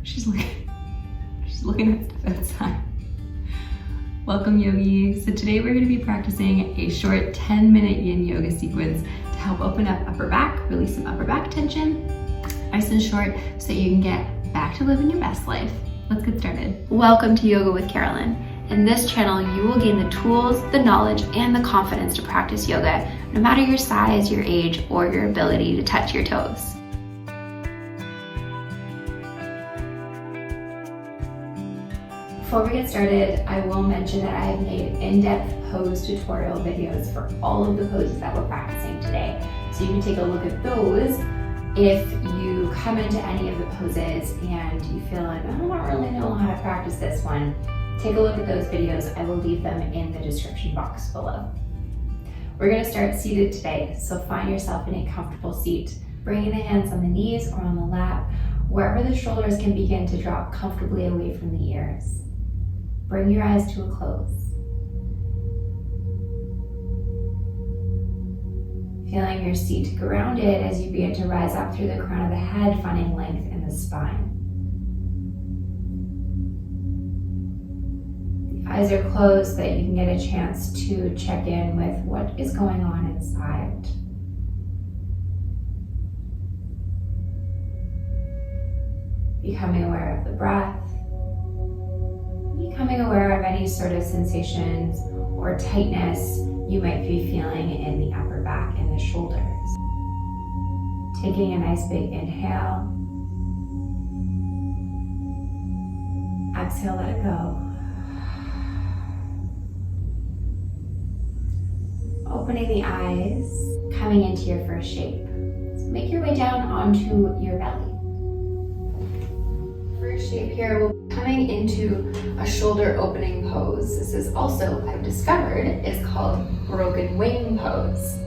She's looking at stuff outside. Welcome, yogi. So today we're going to be practicing a short 10-minute Yin Yoga sequence to help open up upper back, release some upper back tension, nice and short, so you can get back to living your best life. Let's get started. Welcome to Yoga with Carolynne. In this channel, you will gain the tools, the knowledge, and the confidence to practice yoga, no matter your size, your age, or your ability to touch your toes. Before we get started, I will mention that I have made in-depth pose tutorial videos for all of the poses that we're practicing today. So you can take a look at those if you come into any of the poses and you feel like, I don't really know how to practice this one. Take a look at those videos. I will leave them in the description box below. We're going to start seated today, so find yourself in a comfortable seat, bringing the hands on the knees or on the lap, wherever the shoulders can begin to drop comfortably away from the ears. Bring your eyes to a close. Feeling your seat grounded as you begin to rise up through the crown of the head, finding length in the spine. Eyes are closed so that you can get a chance to check in with what is going on inside. Becoming aware of the breath. Becoming aware of any sort of sensations or tightness you might be feeling in the upper back and the shoulders. Taking a nice big inhale. Exhale, let it go. Opening the eyes, coming into your first shape. So make your way down onto your belly. First shape here will be coming into a shoulder opening pose. This is also, I've discovered, is called broken wing pose.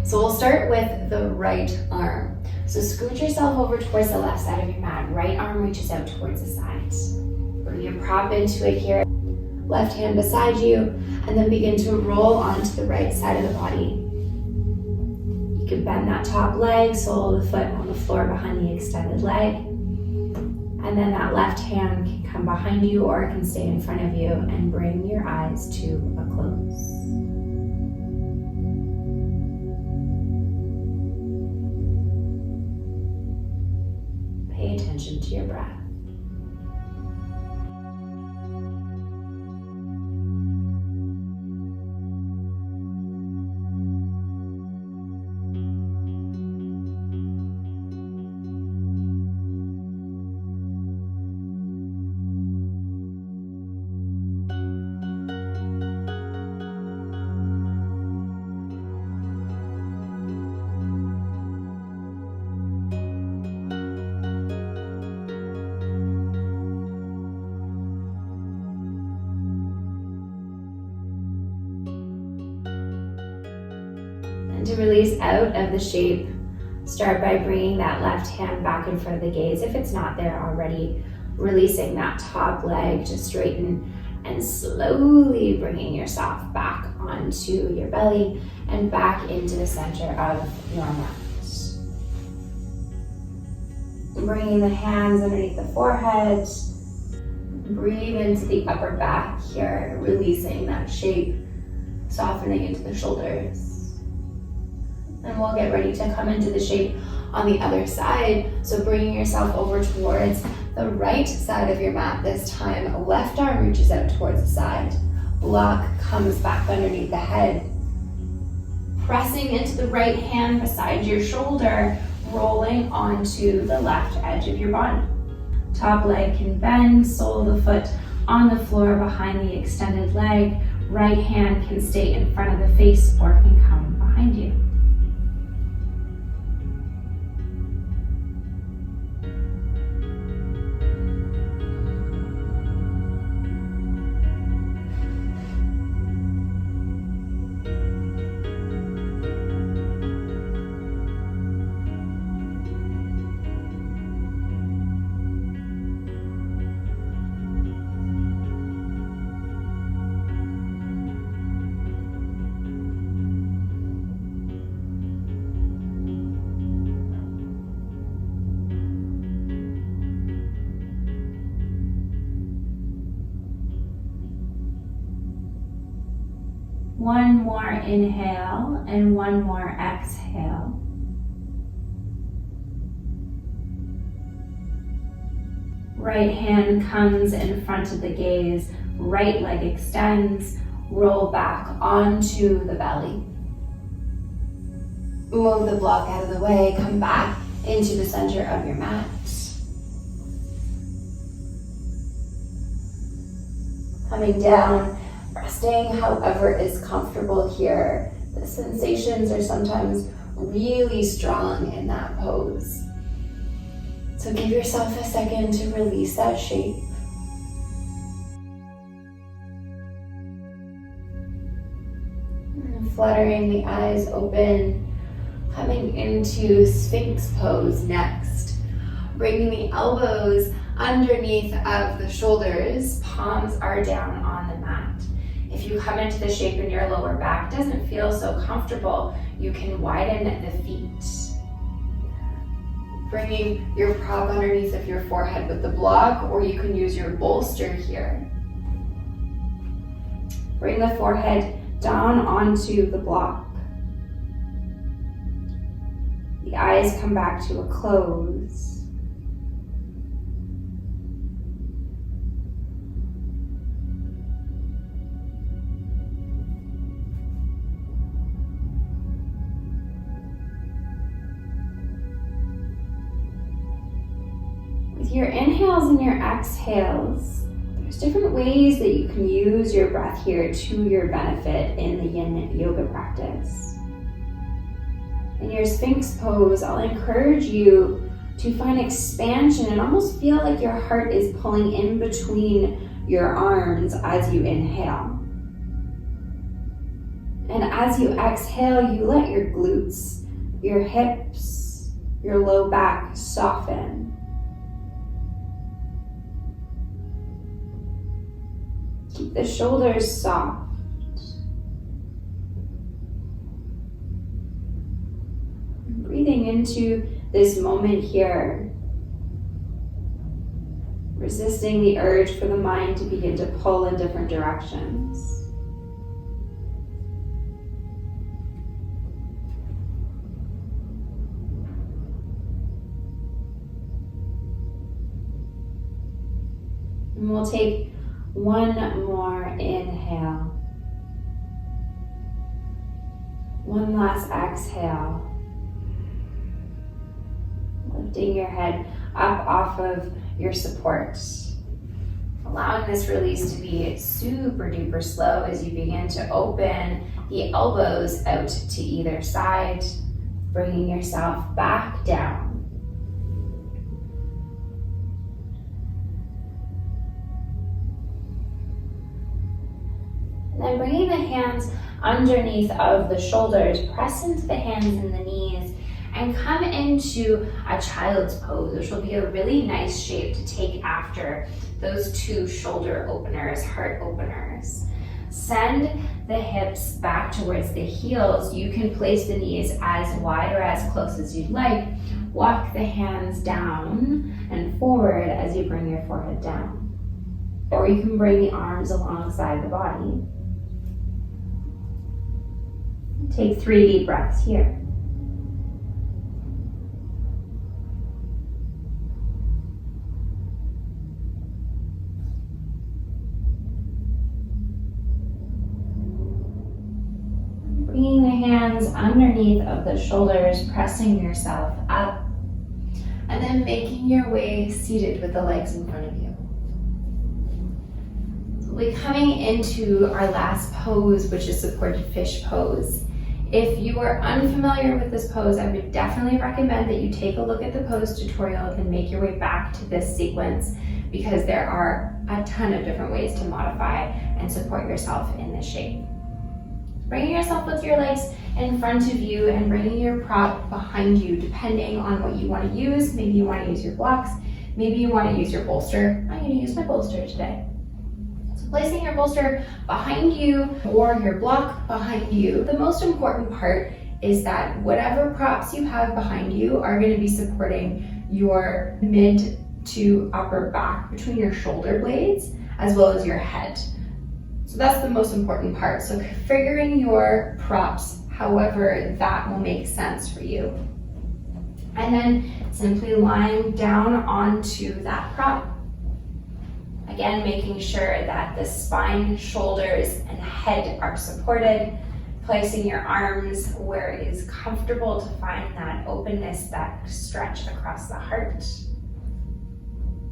So we'll start with the right arm. So scoot yourself over towards the left side of your mat. Right arm reaches out towards the side. Bring your prop into it here. Left hand beside you, and then begin to roll onto the right side of the body. You can bend that top leg, sole of the foot on the floor behind the extended leg. And then that left hand can come behind you or it can stay in front of you, and bring your eyes to a close. Pay attention to your breath. To release out of the shape, start by bringing that left hand back in front of the gaze. If it's not there already, releasing that top leg to straighten and slowly bringing yourself back onto your belly and back into the center of your mat. Bringing the hands underneath the forehead. Breathe into the upper back here, releasing that shape, softening into the shoulders. And we'll get ready to come into the shape on the other side. So bringing yourself over towards the right side of your mat this time. Left arm reaches out towards the side. Block comes back underneath the head. Pressing into the right hand beside your shoulder, rolling onto the left edge of your body. Top leg can bend, sole of the foot on the floor behind the extended leg. Right hand can stay in front of the face or can come behind you. One more inhale and one more exhale. Right hand comes in front of the gaze, right leg extends, roll back onto the belly. Move the block out of the way, come back into the center of your mat. Coming down, resting however is comfortable here. The sensations are sometimes really strong in that pose. So give yourself a second to release that shape. And fluttering the eyes open, coming into Sphinx pose next. Bringing the elbows underneath of the shoulders, palms are down on the mat. If you come into the shape in your lower back doesn't feel so comfortable, you can widen the feet. Bringing your prop underneath of your forehead with the block, or you can use your bolster here. Bring the forehead down onto the block. The eyes come back to a close. With your inhales and your exhales, there's different ways that you can use your breath here to your benefit in the Yin Yoga practice. In your Sphinx pose, I'll encourage you to find expansion and almost feel like your heart is pulling in between your arms as you inhale. And as you exhale, you let your glutes, your hips, your low back soften. Keep the shoulders soft. Breathing into this moment here. Resisting the urge for the mind to begin to pull in different directions. And we'll take one more inhale. One last exhale. Lifting your head up off of your support. Allowing this release to be super duper slow as you begin to open the elbows out to either side, bringing yourself back down. Then bringing the hands underneath of the shoulders, press into the hands and the knees, and come into a child's pose, which will be a really nice shape to take after those two shoulder openers, heart openers. Send the hips back towards the heels. You can place the knees as wide or as close as you'd like. Walk the hands down and forward as you bring your forehead down. Or you can bring the arms alongside the body. Take 3 deep breaths here. Bringing the hands underneath of the shoulders, pressing yourself up, and then making your way seated with the legs in front of you. So we'll be coming into our last pose, which is supported fish pose. If you are unfamiliar with this pose, I would definitely recommend that you take a look at the pose tutorial and make your way back to this sequence, because there are a ton of different ways to modify and support yourself in this shape. Bringing yourself with your legs in front of you and bringing your prop behind you, depending on what you want to use. Maybe you want to use your blocks, maybe you want to use your bolster. I'm going to use my bolster today. So placing your bolster behind you or your block behind you, the most important part is that whatever props you have behind you are going to be supporting your mid to upper back between your shoulder blades as well as your head. So that's the most important part. So configuring your props however that will make sense for you. And then simply lying down onto that prop. Again, making sure that the spine, shoulders, and head are supported. Placing your arms where it is comfortable to find that openness, that stretch across the heart.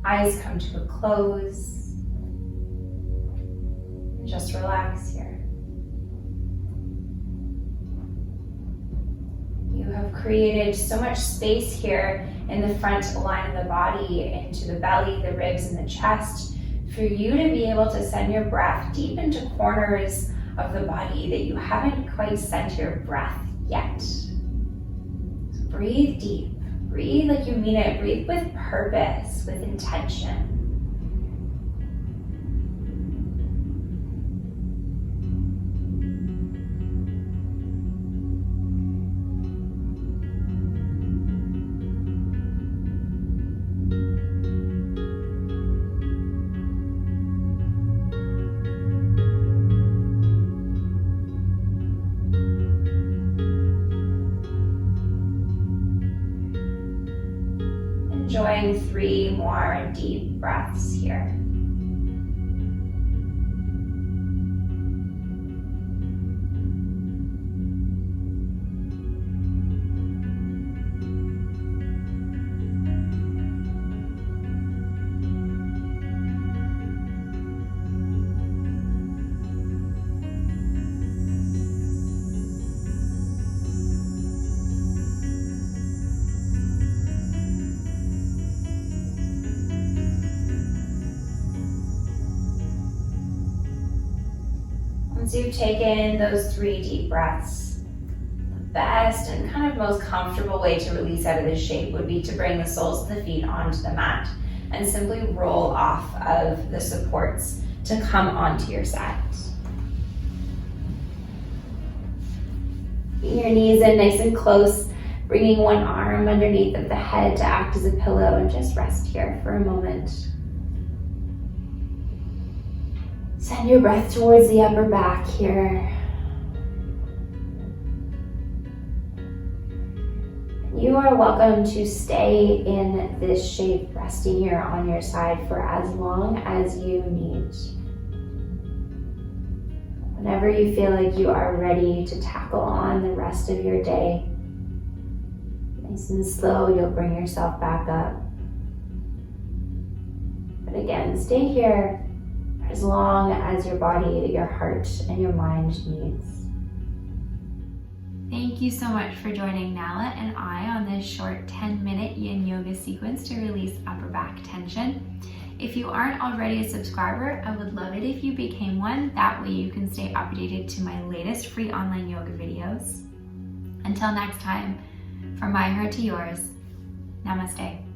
Eyes come to a close. And just relax here. You have created so much space here in the front line of the body, into the belly, the ribs, and the chest, for you to be able to send your breath deep into corners of the body that you haven't quite sent your breath yet. So breathe deep, breathe like you mean it, breathe with purpose, with intention. Enjoying 3 more deep breaths here. Once you've taken those 3 deep breaths, the best and kind of most comfortable way to release out of this shape would be to bring the soles of the feet onto the mat and simply roll off of the supports to come onto your sides. Bring your knees in nice and close, bringing one arm underneath of the head to act as a pillow, and just rest here for a moment. Send your breath towards the upper back here. You are welcome to stay in this shape, resting here on your side for as long as you need. Whenever you feel like you are ready to tackle on the rest of your day, nice and slow, you'll bring yourself back up. But again, stay here as long as your body, your heart, and your mind needs. Thank you so much for joining Nala and I on this short 10-minute Yin Yoga sequence to release upper back tension. If you aren't already a subscriber, I would love it if you became one. That way you can stay updated to my latest free online yoga videos. Until next time, from my heart to yours, namaste.